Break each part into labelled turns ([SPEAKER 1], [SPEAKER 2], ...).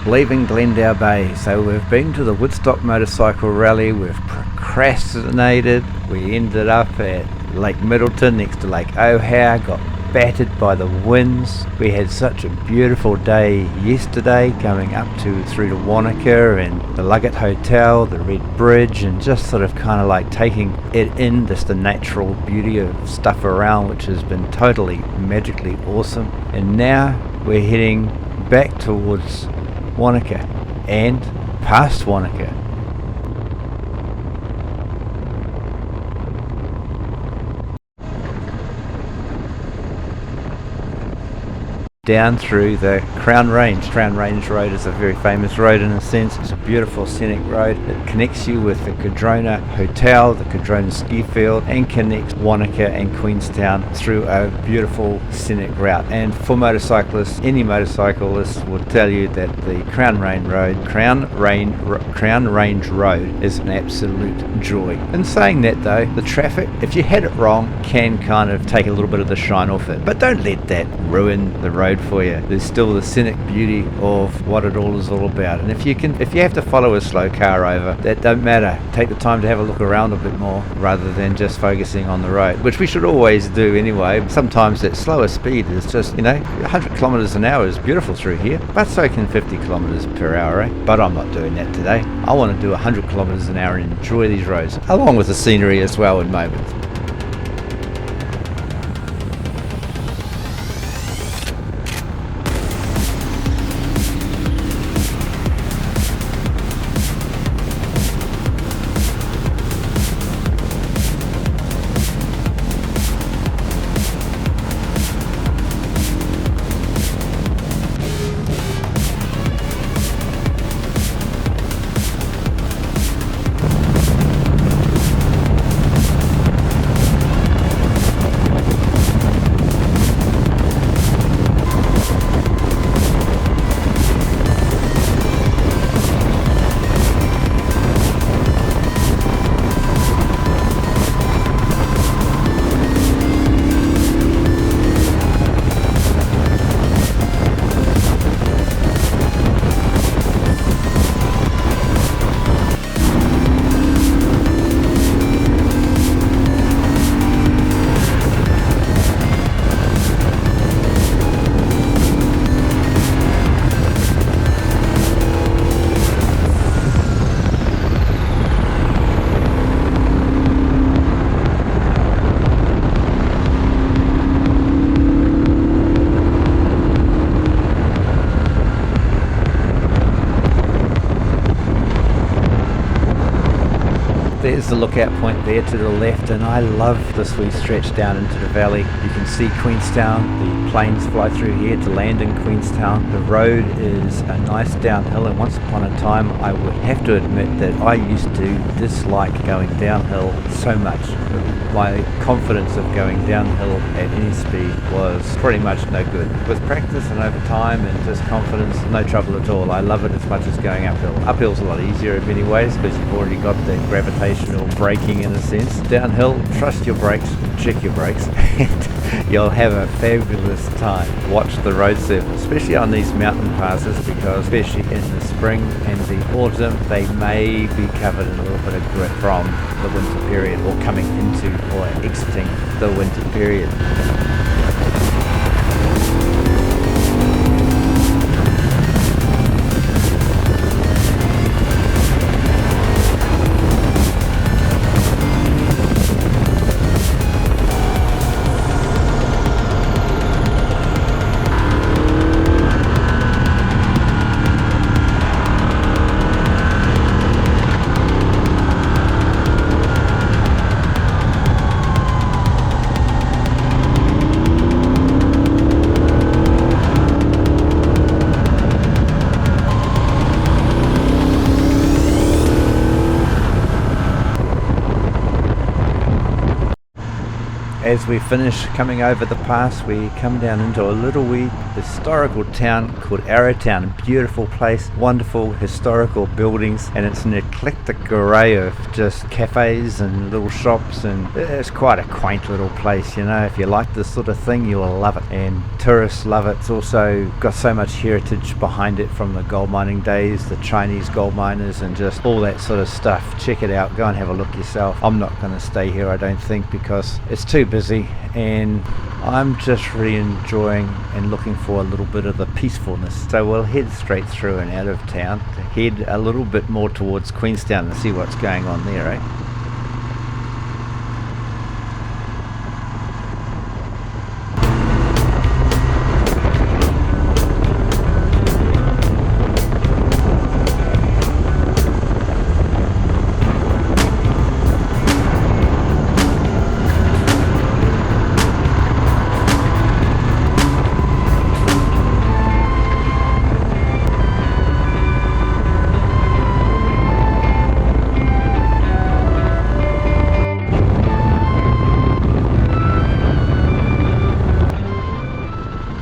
[SPEAKER 1] Leaving Glendale Bay, so we've been to the Woodstock Motorcycle Rally, we've procrastinated, we ended up at Lake Middleton next to Lake O'Hare, got battered by the winds. We had such a beautiful day yesterday, coming up through to Wanaka and the Luggett Hotel, the Red Bridge, and just sort of kind of like taking it in, just the natural beauty of stuff around, which has been totally magically awesome. And now we're heading back towards Wanaka and past Wanaka. Down through the Crown Range. Crown Range Road is a very famous road in a sense. It's a beautiful scenic road. It connects you with the Cardrona Hotel, the Cardrona Ski Field, and connects Wanaka and Queenstown through a beautiful scenic route. And for motorcyclists, any motorcyclist will tell you that the Crown Range Road is an absolute joy. In saying that though, the traffic, if you had it wrong, can kind of take a little bit of the shine off it. But don't let that ruin the road for you. There's still the scenic beauty of what it all is all about. And if you have to follow a slow car over, that don't matter. Take the time to have a look around a bit more rather than just focusing on the road, which we should always do anyway. Sometimes that slower speed is just, 100 kilometers an hour is beautiful through here, but so can 50 kilometers per hour, But I'm not doing that today. I want to do 100 kilometers an hour and enjoy these roads, along with the scenery as well in moments. There's the lookout point there to the left, and I love this wee stretch down into the valley. You can see Queenstown, the planes fly through here to land in Queenstown. The road is a nice downhill, and once upon a time I would have to admit that I used to dislike going downhill so much. My confidence of going downhill at any speed was pretty much no good. With practice and over time and just confidence, no trouble at all. I love it as much as going uphill. Uphill's a lot easier in many ways because you've already got the gravitational braking in a sense. Downhill, trust your brakes, check your brakes, and you'll have a fabulous time. Watch the road surface, especially on these mountain passes, because especially in the spring and the autumn, they may be covered in a little bit of grit from the winter period, or coming into or exiting the winter period. As we finish coming over the pass, we come down into a little wee historical town called Arrowtown. A beautiful place, wonderful historical buildings, and it's an eclectic array of just cafes and little shops, and it's quite a quaint little place, you know. If you like this sort of thing, you will love it, and tourists love it. It's also got so much heritage behind it from the gold mining days, the Chinese gold miners, and just all that sort of stuff. Check it out, go and have a look yourself. I'm not going to stay here, I don't think, because it's too busy, and I'm just really enjoying and looking for a little bit of the peacefulness. So we'll head straight through and out of town to head a little bit more towards Queenstown and see what's going on there, eh?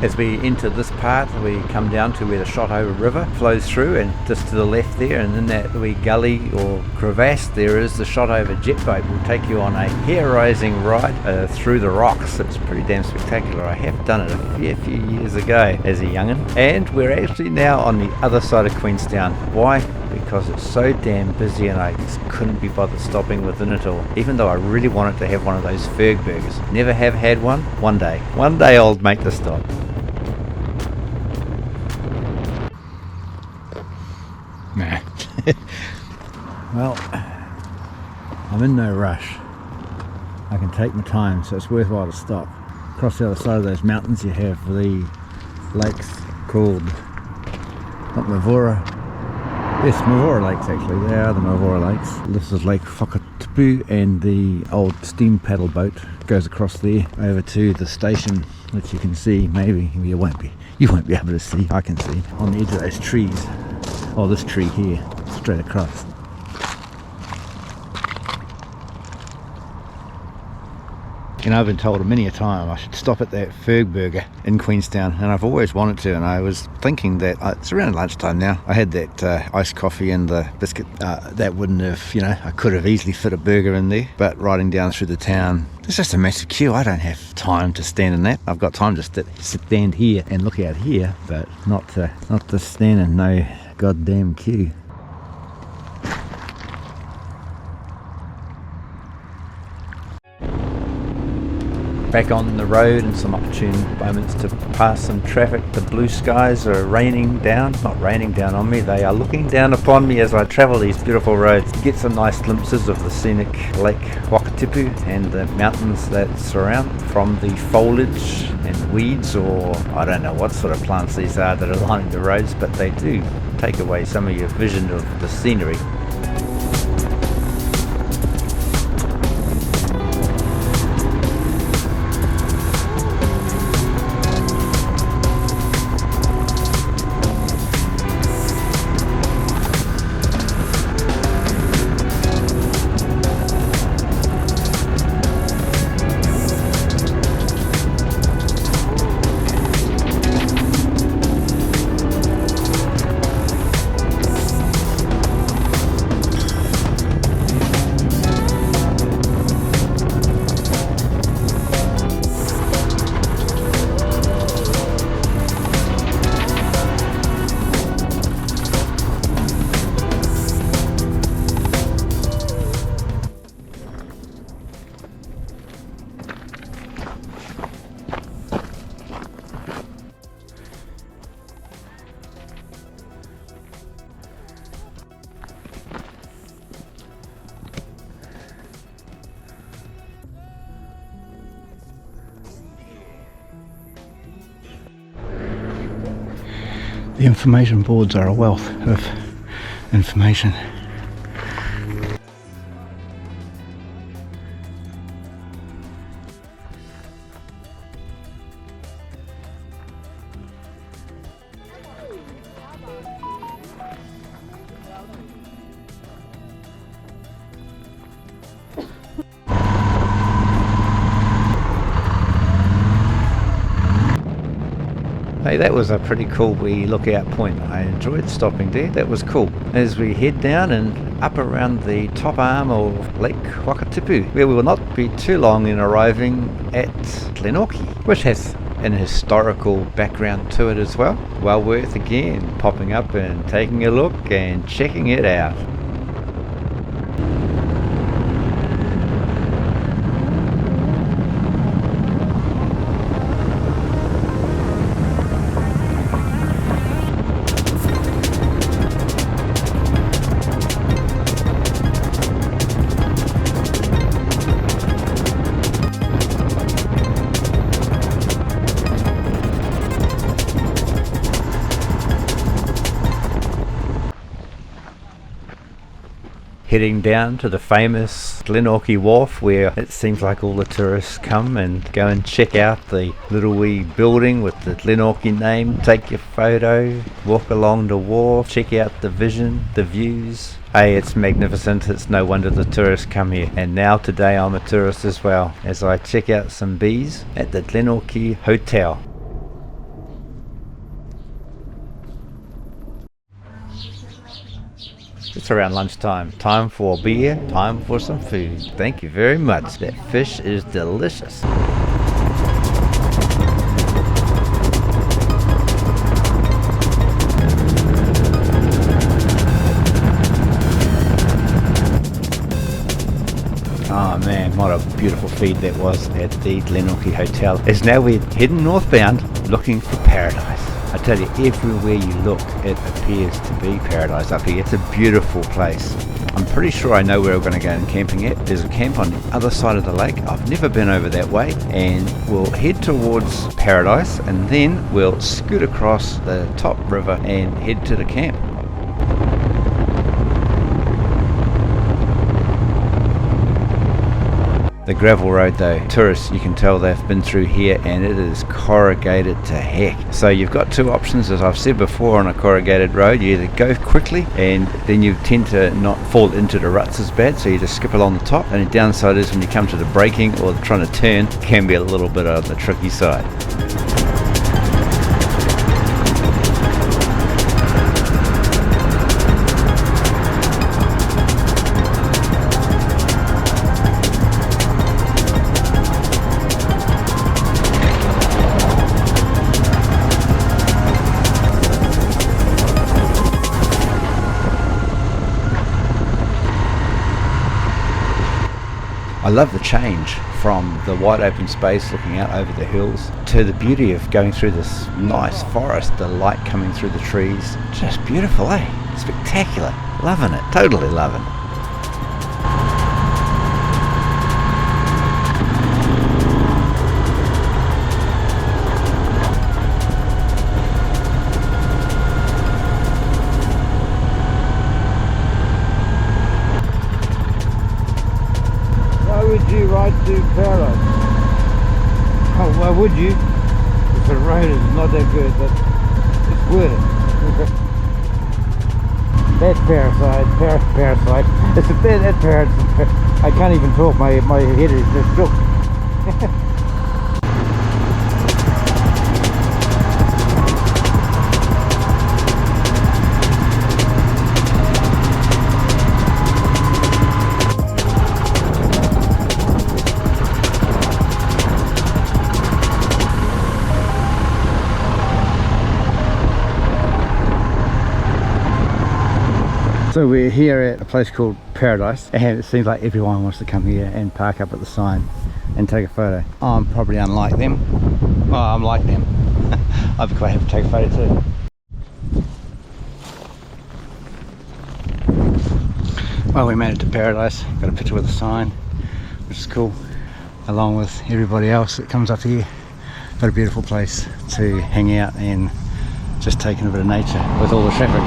[SPEAKER 1] As we enter this part, we come down to where the Shotover River flows through, and just to the left there, and in that wee gully or crevasse, there is the Shotover jet boat. Will take you on a hair-raising ride through the rocks. It's pretty damn spectacular. I have done it a few years ago as a young'un, and we're actually now on the other side of Queenstown. Why? Because it's so damn busy, and I just couldn't be bothered stopping within it all, even though I really wanted to have one of those Ferg burgers. Never have had one. One day I'll make the stop. Nah. Well, I'm in no rush. I can take my time, so it's worthwhile to stop. Across the other side of those mountains you have the lakes called, not Mavora, yes, Mavora Lakes actually, they are the Mavora Lakes. This is Lake Whakatipu, and the old steam paddle boat goes across there over to the station, which you can see. Maybe you won't be able to see. I can see on the edge of those trees. Oh, this tree here, straight across. You know, I've been told many a time I should stop at that Ferg burger in Queenstown, and I've always wanted to, and I was thinking that it's around lunchtime now. I had that iced coffee and the biscuit. That wouldn't have, you know, I could have easily fit a burger in there, but riding down through the town, there's just a massive queue. I don't have time to stand in that. I've got time just to stand here and look out here, but not to stand in no goddamn queue. Back on the road, and some opportune moments to pass some traffic. The blue skies are raining down, not raining down on me, they are looking down upon me as I travel these beautiful roads. Get some nice glimpses of the scenic Lake Whakatipu and the mountains that surround from the foliage and weeds, or I don't know what sort of plants these are that are lining the roads, but they do take away some of your vision of the scenery. The information boards are a wealth of information. Hey, that was a pretty cool wee lookout point. I enjoyed stopping there. That was cool. As we head down and up around the top arm of Lake Wakatipu, where we will not be too long in arriving at Glenorchy, which has an historical background to it as well. Well worth again popping up and taking a look and checking it out. Heading down to the famous Glenorchy wharf, where it seems like all the tourists come and go and check out the little wee building with the Glenorchy name, take your photo, walk along the wharf, check out the vision, the views. Hey, it's magnificent. It's no wonder the tourists come here. And now today I'm a tourist as well, as I check out some bees at the Glenorchy Hotel. It's around lunchtime. Time for beer, time for some food. Thank you very much. That fish is delicious. Oh man, what a beautiful feed that was at the Glenorchy Hotel. As now we're heading northbound, looking for paradise. I tell you, everywhere you look, it appears to be paradise up here. It's a beautiful place. I'm pretty sure I know where we're going to go and camping at. There's a camp on the other side of the lake. I've never been over that way. And we'll head towards paradise, and then we'll scoot across the top river and head to the camp. The gravel road though, tourists, you can tell they've been through here, and it is corrugated to heck. So you've got two options, as I've said before, on a corrugated road. You either go quickly and then you tend to not fall into the ruts as bad, so you just skip along the top. And the downside is when you come to the braking or trying to turn, it can be a little bit on the tricky side. I love the change from the wide open space looking out over the hills to the beauty of going through this nice forest, the light coming through the trees. Just beautiful, eh? Spectacular. Loving it. Totally loving it. Would you ride to paradise? Oh, why would you? If the road is not that good, but it's worth it. That's parasite. It's a bit that parasite. I can't even talk. My head is just shook. So we're here at a place called Paradise, and it seems like everyone wants to come here and park up at the sign and take a photo. I'm probably unlike them. Oh, I'm like them. I'd be quite happy to take a photo too. Well, we made it to Paradise. Got a picture with a sign, which is cool, along with everybody else that comes up here. Got a beautiful place to hang out and just take in a bit of nature with all the traffic.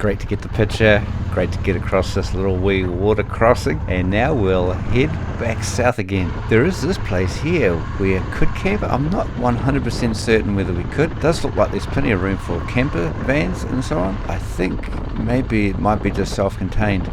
[SPEAKER 1] great to get the picture, great to get across this little wee water crossing, and now we'll head back south again. There is this place here where we could camp. I'm not 100% certain whether we could. It does look like there's plenty of room for camper vans and so on. I think maybe it might be just self-contained.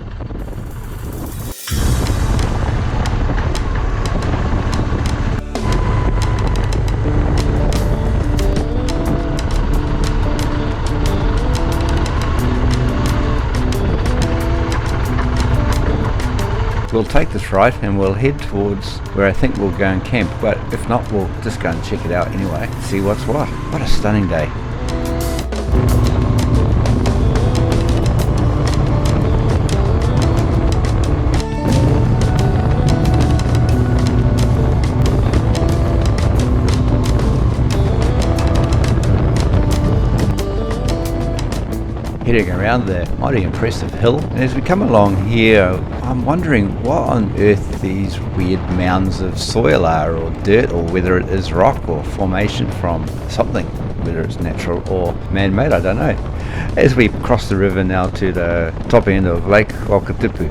[SPEAKER 1] We'll take this right and we'll head towards where I think we'll go and camp, but if not, we'll just go and check it out anyway, see what's what. What a stunning day. Heading around the mighty impressive hill, and as we come along here, I'm wondering what on earth these weird mounds of soil are, or dirt, or whether it is rock or formation from something, whether it's natural or man-made, I don't know. As we cross the river now to the top end of Lake Wakatipu.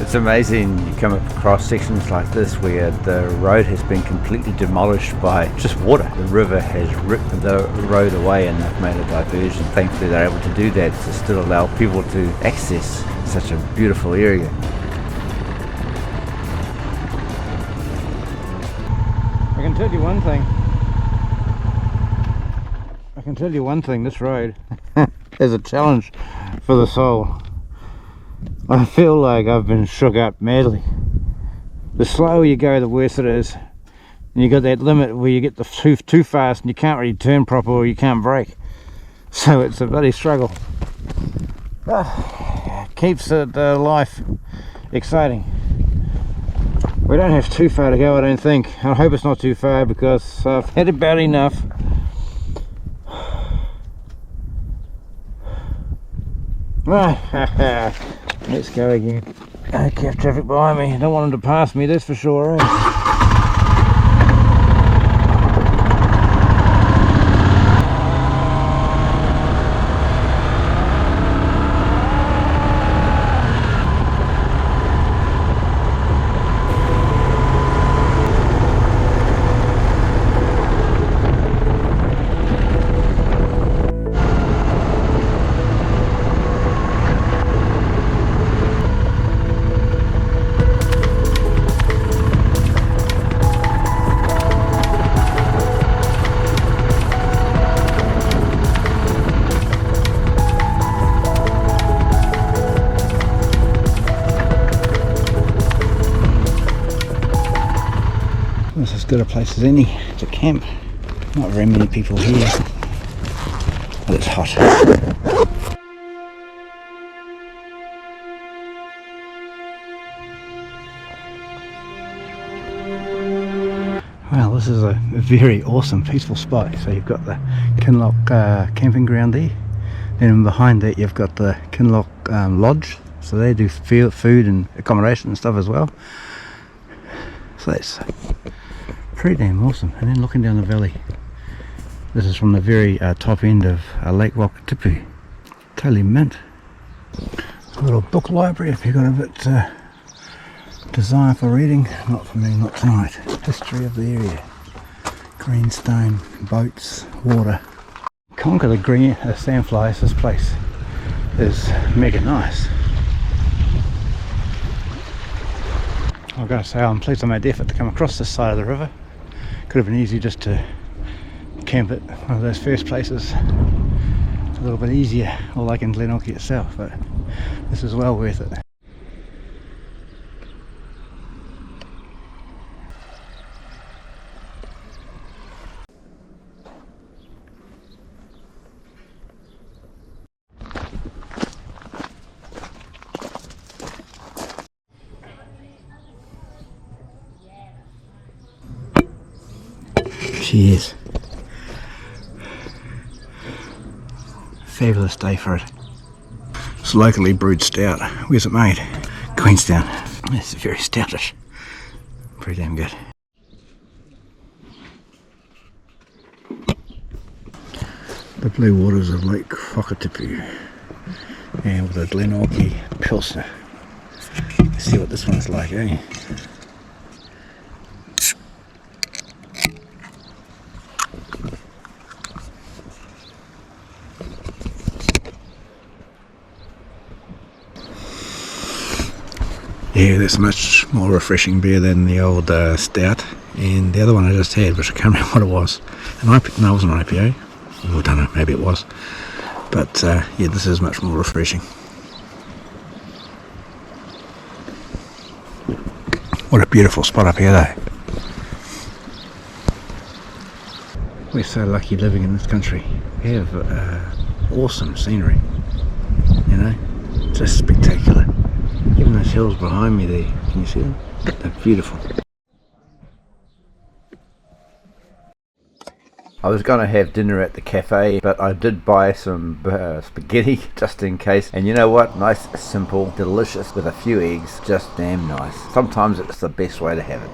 [SPEAKER 1] It's amazing, you come across sections like this where the road has been completely demolished by just water. The river has ripped the road away and they've made a diversion. Thankfully they're able to do that to still allow people to access such a beautiful area. I can tell you one thing, this road is a challenge for the soul. I feel like I've been shook up madly. The slower you go, the worse it is. And you got that limit where you get the too fast and you can't really turn proper or you can't brake. So it's a bloody struggle. Keeps the life exciting. We don't have too far to go, I don't think. I hope it's not too far because I've had about enough. Right. Let's go again. Okay, have traffic behind me. I don't want them to pass me, that's for sure, eh? This is as good a place as any to camp. Not very many people here, but it's hot. Well, this is a very awesome, peaceful spot. So you've got the Kinloch camping ground there. Then behind that you've got the Kinloch lodge. So they do food and accommodation and stuff as well. So that's pretty damn awesome. And then looking down the valley, this is from the very top end of Lake Wakatipu. Totally mint. A little book library if you've got a bit desire for reading. Not for me, not tonight. History of the area. Greenstone, boats, water. Conquer the green sandflies. This place is mega nice. I've got to say I'm pleased I made the effort to come across this side of the river. Could have been easy just to camp at one of those first places. A little bit easier, or like in Glenorchy itself, but this is well worth it. she is. Fabulous day for it. It's locally brewed stout. Where's it made? Queenstown. It's very stoutish. Pretty damn good. The blue waters of Lake Whakatipu, and with a Glenorchy Pilsner. Let's see what this one's like, eh? Yeah, that's much more refreshing beer than the old stout, and the other one I just had, which I can't remember what it was. No, it wasn't an IPA. I don't know, maybe it was. But yeah, this is much more refreshing. What a beautiful spot up here though. We're so lucky living in this country. We have awesome scenery, you know, just spectacular. Even those hills behind me there, can you see them? They're beautiful. I was going to have dinner at the cafe, but I did buy some spaghetti just in case. And you know what? Nice, simple, delicious with a few eggs. Just damn nice. Sometimes it's the best way to have it.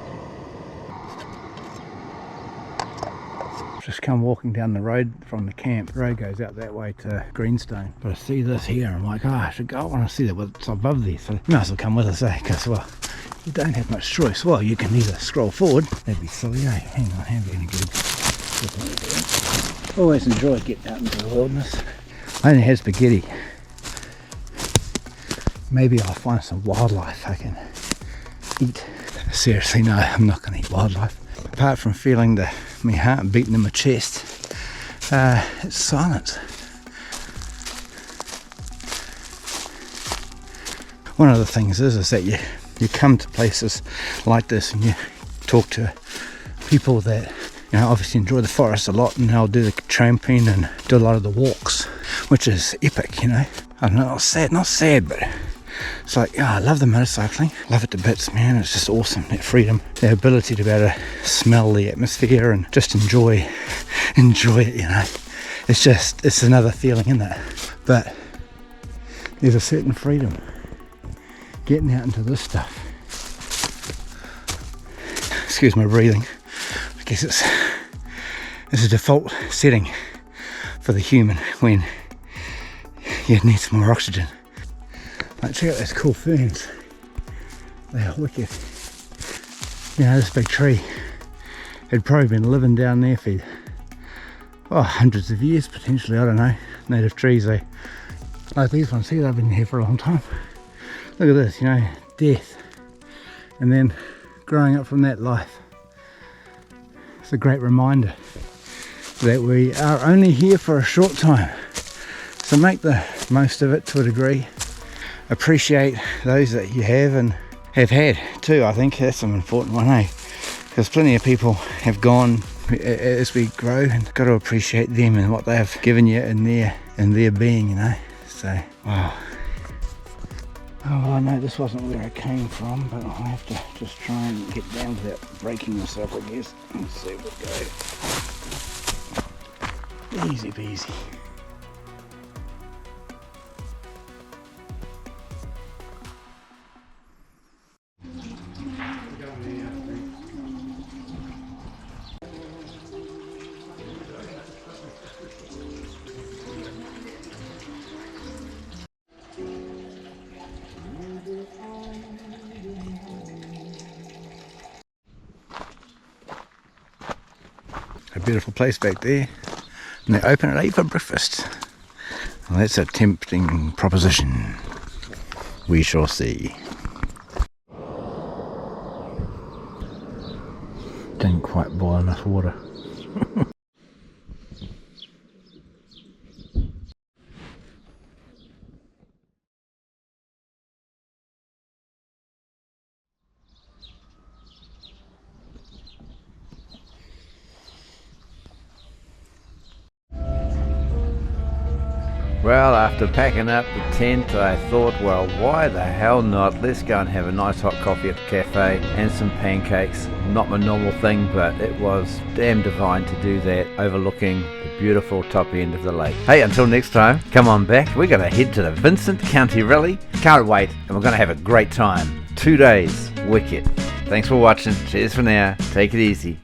[SPEAKER 1] Just come walking down the road from the camp. The road goes out that way to Greenstone. But I see this here, I'm like, oh, I should go. I want to see that what's above there. So you might as well come with us, eh? Because, well, you don't have much choice. Well, you can either scroll forward. That'd be silly, eh? Hang on, how are we going to get always enjoy getting out into the wilderness. I only had spaghetti. Maybe I'll find some wildlife I can eat. Seriously, no, I'm not going to eat wildlife. Apart from feeling my heart beating in my chest, it's silence. One of the things is that you come to places like this and you talk to people that, you know, obviously enjoy the forest a lot, and they'll do the tramping and do a lot of the walks, which is epic, you know. I don't know, not sad, but it's like, I love the motorcycling, love it to bits, man. It's just awesome, that freedom, the ability to be able to smell the atmosphere and just enjoy it, you know. It's another feeling, isn't it? But there's a certain freedom getting out into this stuff. Excuse my breathing. I guess it's a default setting for the human when you need some more oxygen. Like, check out those cool ferns. They are wicked. You know, this big tree had probably been living down there for hundreds of years potentially, I don't know. Native trees, like these ones here, they've been here for a long time. Look at this, you know, death, and then growing up from that life. It's a great reminder that we are only here for a short time, so make the most of it to a degree. Appreciate those that you have and have had too. I think that's an important one, eh? Because plenty of people have gone as we grow, and got to appreciate them and what they have given you in their being, you know. So, wow. Oh, I know this wasn't where I came from, but I'll have to just try and get down without breaking myself, I guess. Let's see if we go. Easy peasy. A beautiful place back there, and they open at 8 for breakfast. Well, that's a tempting proposition. We shall see. Didn't quite boil enough water. Well, after packing up the tent, I thought, well, why the hell not? Let's go and have a nice hot coffee at the cafe and some pancakes. Not my normal thing, but it was damn divine to do that, overlooking the beautiful top end of the lake. Hey, until next time, come on back. We're going to head to the Vincent County Rally. Can't wait, and we're going to have a great time. 2 days, wicked. Thanks for watching. Cheers for now. Take it easy.